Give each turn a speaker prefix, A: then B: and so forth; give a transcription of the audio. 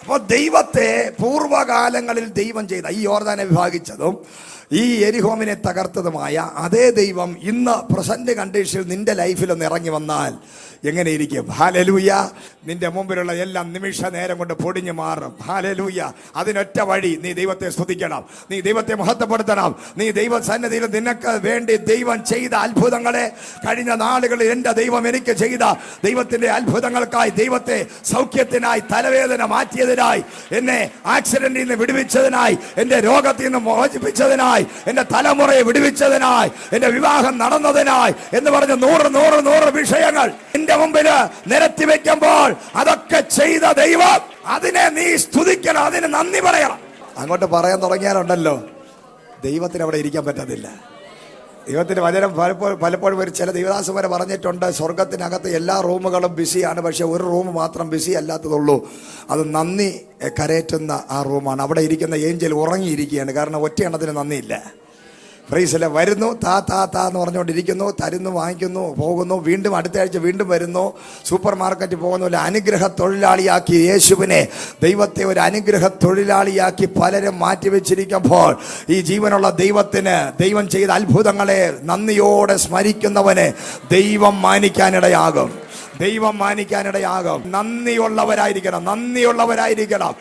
A: അപ്പോൾ ദൈവത്തെ പൂർവ്വകാലങ്ങളിൽ ദൈവം ചെയ്ത ഈ യോർദാനെ വിഭാഗിച്ചതും ഈ എരിഹോമിനെ തകർത്തതുമായ അതേ ദൈവം ഇന്ന് പ്രസന്റ് കണ്ടീഷനിൽ നിന്റെ ലൈഫിൽ ഒന്ന് ഇറങ്ങി വന്നാൽ എങ്ങനെ ഇരിക്കും? ഹല്ലേലൂയ. നിന്റെ മുമ്പിലുള്ള എല്ലാം നിമിഷ നേരം കൊണ്ട് പൊടിഞ്ഞു മാറും. ഹല്ലേലൂയ. അതിനൊറ്റ വഴി, നീ ദൈവത്തെ സ്തുതിക്കണം, നീ ദൈവത്തെ മഹത്വപ്പെടുത്തണം. നീ ദൈവ സന്നിധിയിൽ നിനക്ക് വേണ്ടി ദൈവം ചെയ്ത അത്ഭുതങ്ങളെ, കഴിഞ്ഞ നാളുകളിൽ എൻ്റെ ദൈവം എനിക്ക് ചെയ്ത ദൈവത്തിന്റെ അത്ഭുതങ്ങൾക്കായി, ദൈവത്തെ സൗഖ്യത്തിനായി, തലവേദന മാറ്റിയതിനായി, എന്നെ ആക്സിഡന്റിൽ നിന്ന് വിടുവിച്ചതിനായി, എൻ്റെ രോഗത്തിൽ നിന്ന് മോചിപ്പിച്ചതിനായി, എന്റെ തലമുറയെ വിടുവിച്ചതിനായി, എന്റെ വിവാഹം നടന്നതിനായി എന്ന് പറഞ്ഞ് 100 വിഷയങ്ങൾ എന്റെ മുമ്പില് നിരത്തി വെക്കുമ്പോൾ അതൊക്കെ ചെയ്ത ദൈവം, അതിനെ നീ സ്തുതിക്കണം, അതിന് നന്ദി പറയണം. അങ്ങോട്ട് പറയാൻ തുടങ്ങിയാലുണ്ടല്ലോ ദൈവത്തിന് അവിടെ ഇരിക്കാൻ പറ്റത്തില്ല. ദൈവത്തിന്റെ വചനം പലപ്പോഴും ഒരു ചില ദൈവദാസന്മാരെ പറഞ്ഞിട്ടുണ്ട്, സ്വർഗത്തിനകത്ത് എല്ലാ റൂമുകളും ബിസിയാണ്, പക്ഷെ ഒരു റൂം മാത്രം ബിസി അല്ലാത്തതുള്ളൂ. അത് നന്ദി കരയറ്റുന്ന ആ റൂമാണ്. അവിടെ ഇരിക്കുന്ന ഏഞ്ചൽ ഉറങ്ങിയിരിക്കുകയാണ്, കാരണം ഒറ്റയെണ്ണത്തിന് നന്ദിയില്ല. പ്രൈസിലെ വരുന്നു, താ എന്ന് പറഞ്ഞുകൊണ്ടിരിക്കുന്നു, തരുന്നു, വാങ്ങിക്കുന്നു, പോകുന്നു, വീണ്ടും അടുത്ത ആഴ്ച വീണ്ടും വരുന്നു, സൂപ്പർ മാർക്കറ്റിൽ പോകുന്നു. ഒരു അനുഗ്രഹ തൊഴിലാളിയാക്കി യേശുവിനെ, ദൈവത്തെ ഒരു അനുഗ്രഹ തൊഴിലാളിയാക്കി പലരും മാറ്റിവെച്ചിരിക്കുമ്പോൾ ഈ ജീവനുള്ള ദൈവത്തിന്, ദൈവം ചെയ്ത അത്ഭുതങ്ങളെ നന്ദിയോടെ സ്മരിക്കുന്നവനെ ദൈവം മാനിക്കാനിടയാകും. നന്ദിയുള്ളവരായിരിക്കണം.